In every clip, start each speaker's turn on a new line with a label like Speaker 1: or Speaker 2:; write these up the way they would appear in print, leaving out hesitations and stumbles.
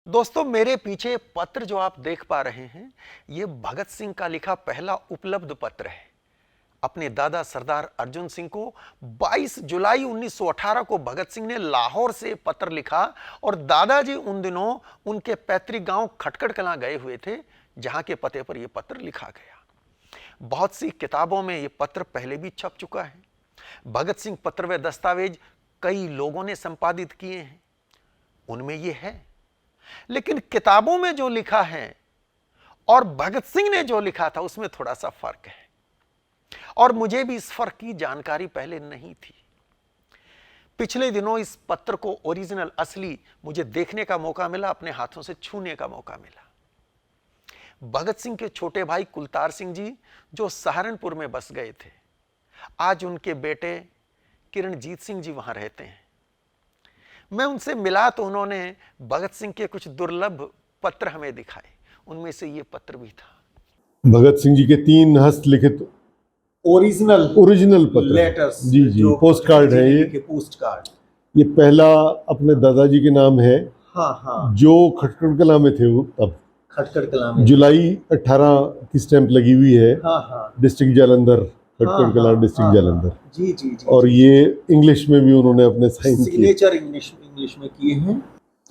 Speaker 1: दोस्तों, मेरे पीछे पत्र जो आप देख पा रहे हैं, ये भगत सिंह का लिखा पहला उपलब्ध पत्र है। अपने दादा सरदार अर्जुन सिंह को 22 जुलाई 1918 को भगत सिंह ने लाहौर से पत्र लिखा और दादाजी उन दिनों उनके पैतृक गांव खटखड़ कलां गए हुए थे, जहां के पते पर यह पत्र लिखा गया। बहुत सी किताबों में यह पत्र पहले भी छप चुका है। भगत सिंह पत्र व दस्तावेज कई लोगों ने संपादित किए हैं, उनमें यह है। लेकिन किताबों में जो लिखा है और भगत सिंह ने जो लिखा था उसमें थोड़ा सा फर्क है, और मुझे भी इस फर्क की जानकारी पहले नहीं थी। पिछले दिनों इस पत्र को ओरिजिनल असली मुझे देखने का मौका मिला, अपने हाथों से छूने का मौका मिला। भगत सिंह के छोटे भाई कुलतार सिंह जी, जो सहारनपुर में बस गए थे, आज उनके बेटे किरणजीत सिंह जी वहां रहते हैं। मैं उनसे मिला तो उन्होंने भगत सिंह के कुछ दुर्लभ पत्र हमें दिखाए, उनमें से ये पत्र भी था।
Speaker 2: भगत सिंह जी के 3 हस्तलिखित ओरिजिनल पत्र
Speaker 3: लेटर्स,
Speaker 2: जी, पोस्ट कार्ड है ये।
Speaker 3: पोस्ट कार्ड
Speaker 2: ये पहला अपने दादाजी के नाम है।
Speaker 3: हाँ,
Speaker 2: जो खटखड़ कला में थे तब,
Speaker 3: खटखड़ कला में
Speaker 2: जुलाई 18 की स्टैंप लगी हुई है।
Speaker 3: हाँ,
Speaker 2: डिस्ट्रिक्ट जालंधर, खटखड़ कला डिस्ट्रिक्ट जालंधर।
Speaker 3: जी।
Speaker 2: और ये इंग्लिश में भी उन्होंने अपने साइन किए,
Speaker 3: सिग्नेचर इंग्लिश में किए हैं।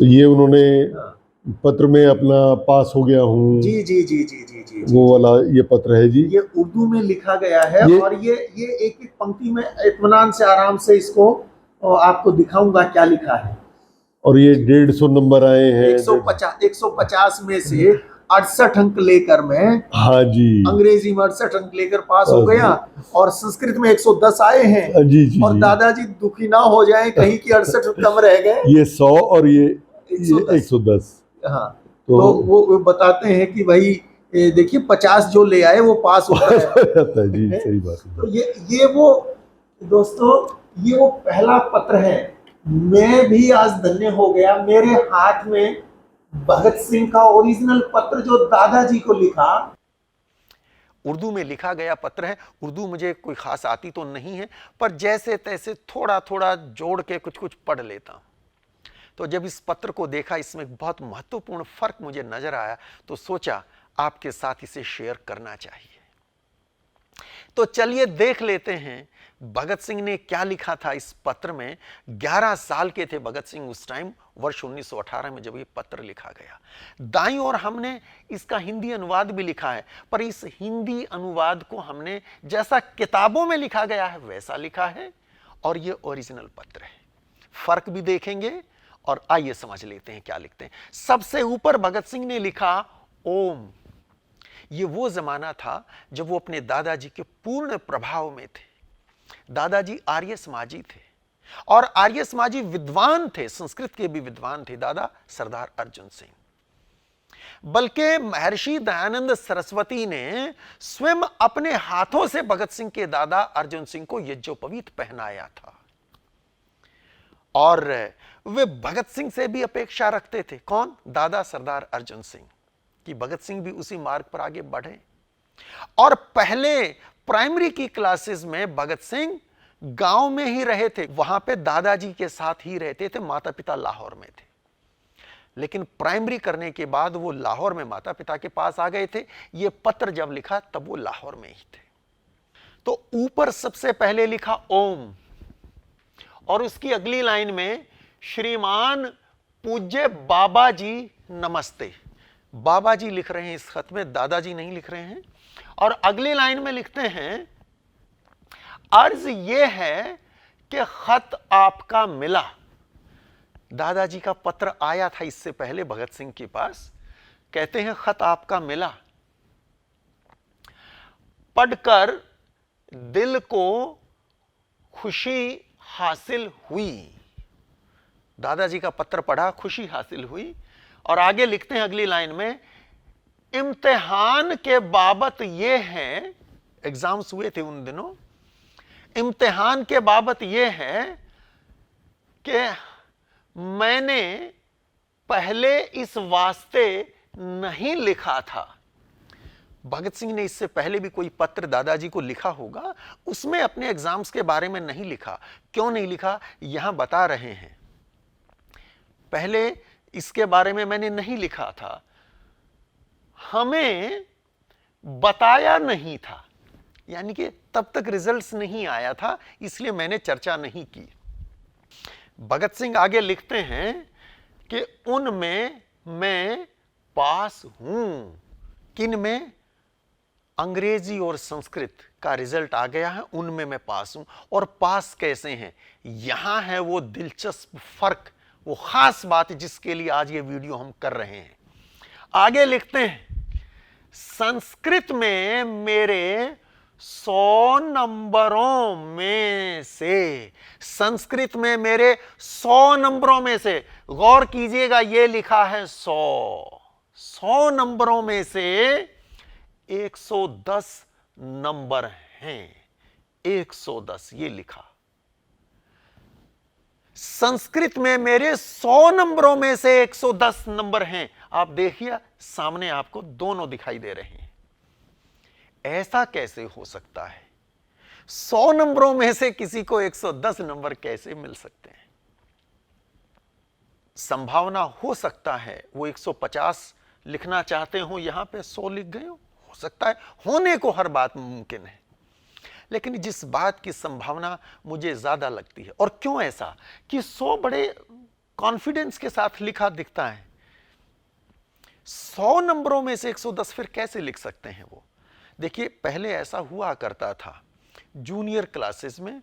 Speaker 2: तो ये उन्होंने पत्र में अपना पास हो गया हूँ,
Speaker 3: जी,
Speaker 2: वो वाला ये पत्र है जी।
Speaker 3: ये उर्दू में लिखा गया है। और ये एक एक पंक्ति में इत्मीनान से आराम से इसको आपको दिखाऊंगा क्या लिखा है।
Speaker 2: और ये 150 नंबर आए हैं।
Speaker 3: 150 में से 68 अंक लेकर मैं,
Speaker 2: हाँ जी,
Speaker 3: अंग्रेजी में 68 अंक लेकर पास हो गया, और संस्कृत में 110 आए हैं।
Speaker 2: जी।
Speaker 3: और दादाजी दुखी ना हो जाएं कहीं की 68 कम रह गए।
Speaker 2: ये 100 और ये 110।
Speaker 3: हाँ, तो वो बताते हैं कि भाई देखिए 50 जो ले आए वो पास हो
Speaker 2: जाता है जी, सही बात है।
Speaker 3: तो ये वो दोस्तों, ये वो पहला पत्र है। मैं भी आज धन्य हो गया, मेरे हाथ में भगत सिंह का ओरिजिनल पत्र जो दादाजी को लिखा,
Speaker 1: उर्दू में लिखा गया पत्र है। उर्दू मुझे कोई खास आती तो नहीं है, पर जैसे तैसे थोड़ा थोड़ा जोड़ के कुछ कुछ पढ़ लेता हूं। तो जब इस पत्र को देखा, इसमें बहुत महत्वपूर्ण फर्क मुझे नजर आया, तो सोचा आपके साथ इसे शेयर करना चाहिए। तो चलिए देख लेते हैं भगत सिंह ने क्या लिखा था इस पत्र में। 11 साल के थे भगत सिंह उस टाइम, वर्ष 1918 में जब ये पत्र लिखा गया। दाईं ओर हमने इसका हिंदी अनुवाद भी लिखा है, पर इस हिंदी अनुवाद को हमने जैसा किताबों में लिखा गया है वैसा लिखा है, और ये ओरिजिनल पत्र है। फर्क भी देखेंगे और आइए समझ लेते हैं क्या लिखते हैं। सबसे ऊपर भगत सिंह ने लिखा ओम। ये वो जमाना था जब वो अपने दादाजी के पूर्ण प्रभाव में थे। दादाजी आर्य समाजी थे, और आर्य समाजी विद्वान थे, संस्कृत के भी विद्वान थे दादा सरदार अर्जुन सिंह। बल्कि महर्षि दयानंद सरस्वती ने स्वयं अपने हाथों से भगत सिंह के दादा अर्जुन सिंह को यज्ञोपवीत पहनाया था। और वे भगत सिंह से भी अपेक्षा रखते थे। कौन? दादा सरदार अर्जुन सिंह, कि भगत सिंह भी उसी मार्ग पर आगे बढ़े। और पहले प्राइमरी की क्लासेस में भगत सिंह गांव में ही रहे थे, वहां पे दादाजी के साथ ही रहते थे। माता पिता लाहौर में थे, लेकिन प्राइमरी करने के बाद वो लाहौर में माता पिता के पास आ गए थे। ये पत्र जब लिखा तब वो लाहौर में ही थे। तो ऊपर सबसे पहले लिखा ओम, और उसकी अगली लाइन में श्रीमान पूज्य बाबा जी नमस्ते। बाबा जी लिख रहे हैं इस खत में, दादाजी नहीं लिख रहे हैं। और अगली लाइन में लिखते हैं अर्ज यह है कि खत आपका मिला। दादाजी का पत्र आया था इससे पहले भगत सिंह के पास। कहते हैं खत आपका मिला, पढ़कर दिल को खुशी हासिल हुई। दादाजी का पत्र पढ़ा, खुशी हासिल हुई। और आगे लिखते हैं अगली लाइन में, इम्तिहान के बाबत यह है, एग्जाम्स हुए थे उन दिनों, इम्तिहान के बाबत यह है कि मैंने पहले इस वास्ते नहीं लिखा था। भगत सिंह ने इससे पहले भी कोई पत्र दादाजी को लिखा होगा, उसमें अपने एग्जाम्स के बारे में नहीं लिखा। क्यों नहीं लिखा, यहां बता रहे हैं। पहले इसके बारे में मैंने नहीं लिखा था, हमें बताया नहीं था, यानी कि तब तक रिजल्ट्स नहीं आया था, इसलिए मैंने चर्चा नहीं की। भगत सिंह आगे लिखते हैं कि उनमें मैं पास हूं। किन में? अंग्रेजी और संस्कृत का रिजल्ट आ गया है, उनमें मैं पास हूं। और पास कैसे हैं? यहां है वो दिलचस्प फर्क, वो खास बात जिसके लिए आज ये वीडियो हम कर रहे हैं। आगे लिखते हैं, संस्कृत में मेरे 100 नंबरों में से, संस्कृत में मेरे 100 नंबरों में से, गौर कीजिएगा ये लिखा है 100 नंबरों में से 110 नंबर हैं। 110 ये लिखा। संस्कृत में मेरे 100 नंबरों में से 110 नंबर हैं। आप देखिए सामने आपको दोनों दिखाई दे रहे हैं। ऐसा कैसे हो सकता है? 100 नंबरों में से किसी को 110 नंबर कैसे मिल सकते हैं? संभावना हो सकता है वो 150 लिखना चाहते हो, यहां पे 100 लिख गए हो सकता है, होने को हर बात मुमकिन है। लेकिन जिस बात की संभावना मुझे ज्यादा लगती है, और क्यों ऐसा कि 100 बड़े कॉन्फिडेंस के साथ लिखा दिखता है, 100 नंबरों में से 110 फिर कैसे लिख सकते हैं वो? देखिए पहले ऐसा हुआ करता था जूनियर क्लासेस में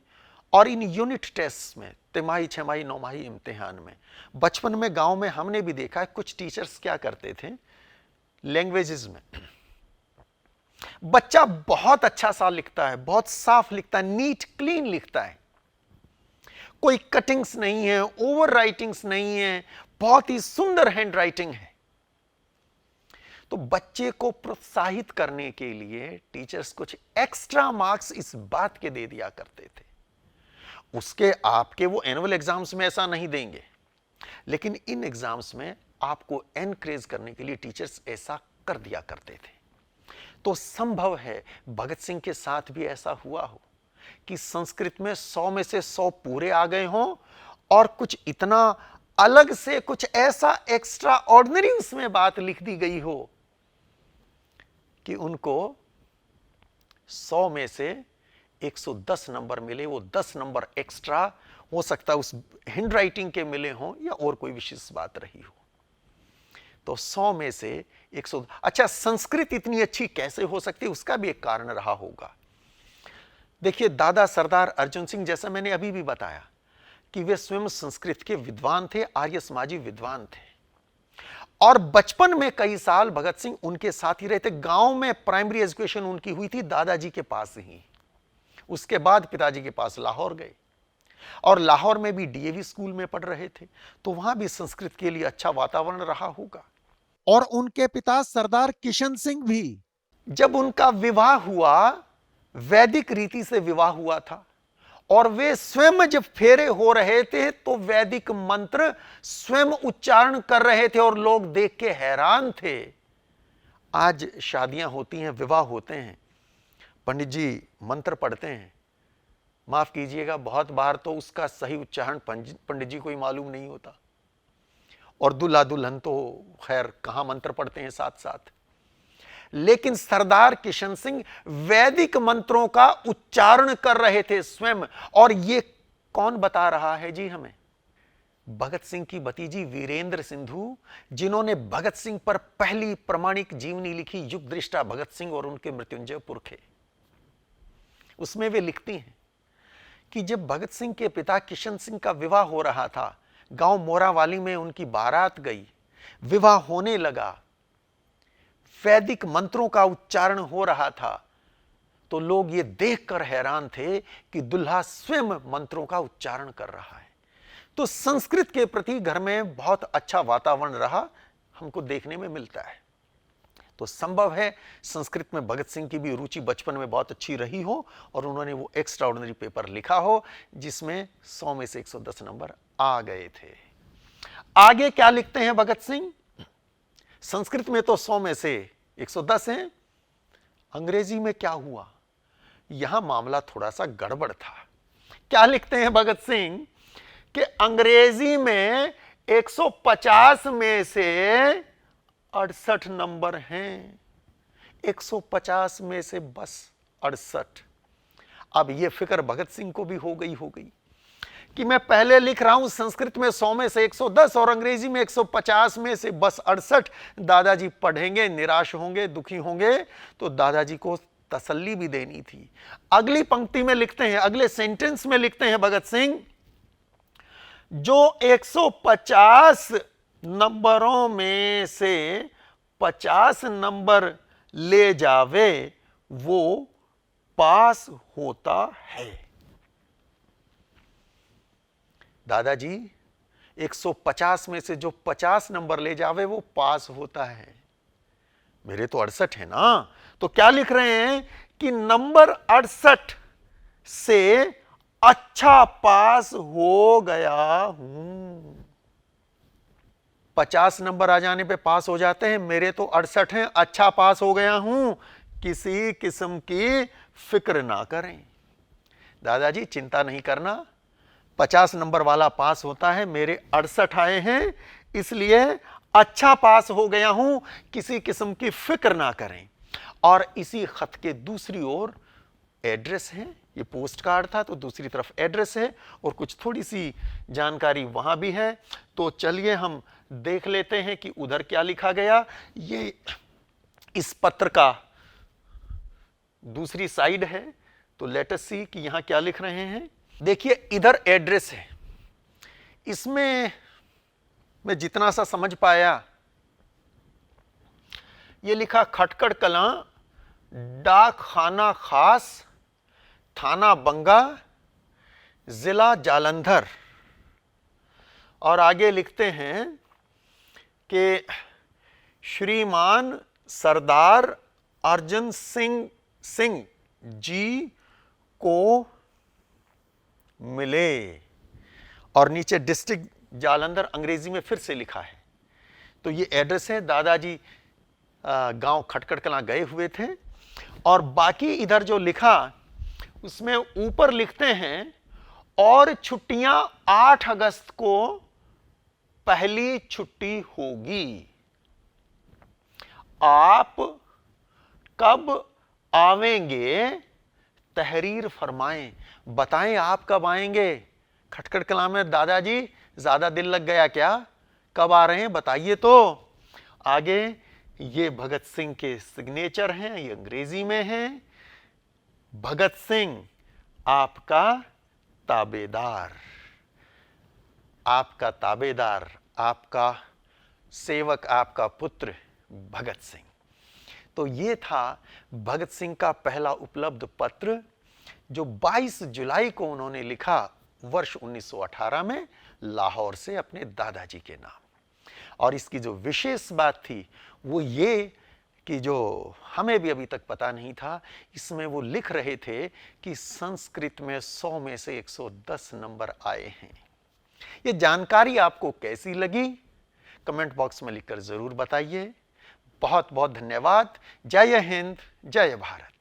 Speaker 1: और इन यूनिट टेस्ट में, तिमाही, छमाही, नौमाही इम्तिहान में। बचपन में गांव में हमने भी देखा है कुछ टीचर्स क्या करते थे, लैंग्वेजेस में बच्चा बहुत अच्छा सा लिखता है, बहुत साफ लिखता है, नीट क्लीन लिखता है, कोई कटिंग्स नहीं है, ओवर राइटिंग्स नहीं है, बहुत ही सुंदर हैंड राइटिंग है। तो बच्चे को प्रोत्साहित करने के लिए टीचर्स कुछ एक्स्ट्रा मार्क्स इस बात के दे दिया करते थे। उसके आपके वो एनुअल एग्जाम्स में ऐसा नहीं देंगे, लेकिन इन एग्जाम्स में आपको एनकरेज करने के लिए टीचर्स ऐसा कर दिया करते थे। तो संभव है भगत सिंह के साथ भी ऐसा हुआ हो कि संस्कृत में 100 में से 100 पूरे आ गए हों और कुछ इतना अलग से, कुछ ऐसा एक्स्ट्रा ऑर्डिनरी उसमें बात लिख दी गई हो कि उनको 100 में से 110 नंबर मिले। वो 10 नंबर एक्स्ट्रा हो सकता है उस हैंड राइटिंग के मिले हों या और कोई विशेष बात रही हो। तो 100 में से 100। अच्छा, संस्कृत इतनी अच्छी कैसे हो सकती है? उसका भी एक कारण रहा होगा। देखिए दादा सरदार अर्जुन सिंह, जैसा मैंने अभी भी बताया कि वे स्वयं संस्कृत के विद्वान थे, आर्य समाजी विद्वान थे, और बचपन में कई साल भगत सिंह उनके साथ ही रहते। गांव में प्राइमरी एजुकेशन उनकी हुई थी दादाजी के पास ही। उसके बाद पिताजी के पास लाहौर गए और लाहौर में भी डीएवी स्कूल में पढ़ रहे थे, तो वहां भी संस्कृत के लिए अच्छा वातावरण रहा होगा।
Speaker 4: और उनके पिता सरदार किशन सिंह भी,
Speaker 1: जब उनका विवाह हुआ, वैदिक रीति से विवाह हुआ था, और वे स्वयं जब फेरे हो रहे थे तो वैदिक मंत्र स्वयं उच्चारण कर रहे थे और लोग देख के हैरान थे। आज शादियां होती हैं, विवाह होते हैं, पंडित जी मंत्र पढ़ते हैं, माफ कीजिएगा बहुत बार तो उसका सही उच्चारण पंडित जी को ही मालूम नहीं होता, और दूल्हा दुल्हन तो खैर कहां मंत्र पढ़ते हैं साथ साथ। लेकिन सरदार किशन सिंह वैदिक मंत्रों का उच्चारण कर रहे थे स्वयं। और ये कौन बता रहा है जी हमें? भगत सिंह की भतीजी वीरेंद्र सिंधु, जिन्होंने भगत सिंह पर पहली प्रमाणिक जीवनी लिखी, युग दृष्टा भगत सिंह और उनके मृत्युंजय पुरखे। उसमें वे लिखती हैं कि जब भगत सिंह के पिता किशन सिंह का विवाह हो रहा था, गांव मोरावाली में उनकी बारात गई, विवाह होने लगा, वैदिक मंत्रों का उच्चारण हो रहा था, तो लोग ये देखकर हैरान थे कि दुल्हा स्वयं मंत्रों का उच्चारण कर रहा है। तो संस्कृत के प्रति घर में बहुत अच्छा वातावरण रहा, हमको देखने में मिलता है। तो संभव है संस्कृत में भगत सिंह की भी रुचि बचपन में बहुत अच्छी रही हो और उन्होंने वो एक्स्ट्रा ऑर्डिनरी पेपर लिखा हो जिसमें 100 में से 110 नंबर आ गए थे। आगे क्या लिखते हैं भगत सिंह? संस्कृत में तो 100 में से 110 हैं, अंग्रेजी में क्या हुआ? यहां मामला थोड़ा सा गड़बड़ था। क्या लिखते हैं भगत सिंह कि अंग्रेजी में 150 में से 68 नंबर हैं। 150 में से बस 68। अब ये फिक्र भगत सिंह को भी हो गई कि मैं पहले लिख रहा हूं संस्कृत में 100 में से 110 और अंग्रेजी में 150 में से बस 68। दादाजी पढ़ेंगे, निराश होंगे, दुखी होंगे, तो दादाजी को तसल्ली भी देनी थी। अगली पंक्ति में लिखते हैं, अगले सेंटेंस में लिखते हैं भगत सिंह, जो 150 नंबरों में से 50 नंबर ले जावे वो पास होता है। दादाजी 150 में से जो 50 नंबर ले जावे वो पास होता है। मेरे तो 68 है ना, तो क्या लिख रहे हैं कि नंबर 68 से अच्छा पास हो गया हूं। 50 नंबर आ जाने पे पास हो जाते हैं, मेरे तो 68 हैं, अच्छा पास हो गया हूं, किसी किस्म की फिक्र ना करें। दादाजी चिंता नहीं करना, 50 नंबर वाला पास होता है, मेरे 68 आए हैं, इसलिए अच्छा पास हो गया हूं, किसी किस्म की फिक्र ना करें। और इसी खत के दूसरी ओर एड्रेस है, ये पोस्ट कार्ड था तो दूसरी तरफ एड्रेस है और कुछ थोड़ी सी जानकारी वहां भी है। तो चलिए हम देख लेते हैं कि उधर क्या लिखा गया। ये इस पत्र का दूसरी साइड है, तो लेट अस सी कि यहां क्या लिख रहे हैं। देखिए इधर एड्रेस है, इसमें मैं जितना सा समझ पाया ये लिखा खटकड़ कलां, डाक खाना खास, थाना बंगा, जिला जालंधर। और आगे लिखते हैं कि श्रीमान सरदार अर्जन सिंह जी को मिले। और नीचे डिस्ट्रिक्ट जालंधर अंग्रेजी में फिर से लिखा है। तो ये एड्रेस है, दादाजी गांव खटकड़ कलां गए हुए थे। और बाकी इधर जो लिखा उसमें ऊपर लिखते हैं, और छुट्टियां 8 अगस्त को पहली छुट्टी होगी, आप कब आवेंगे तहरीर फरमाएं। बताएं आप कब आएंगे। खटकड़ कलां में दादाजी ज्यादा दिल लग गया क्या, कब आ रहे हैं बताइए। तो आगे ये भगत सिंह के सिग्नेचर हैं, ये अंग्रेजी में हैं। भगत सिंह आपका ताबेदार, आपका ताबेदार, आपका सेवक, आपका पुत्र भगत सिंह। तो ये था भगत सिंह का पहला उपलब्ध पत्र, जो 22 जुलाई को उन्होंने लिखा वर्ष 1918 में लाहौर से अपने दादाजी के नाम। और इसकी जो विशेष बात थी वो ये कि जो हमें भी अभी तक पता नहीं था, इसमें वो लिख रहे थे कि संस्कृत में 100 में से 110 नंबर आए हैं। ये जानकारी आपको कैसी लगी कमेंट बॉक्स में लिखकर जरूर बताइए। बहुत बहुत धन्यवाद। जय हिंद, जय भारत।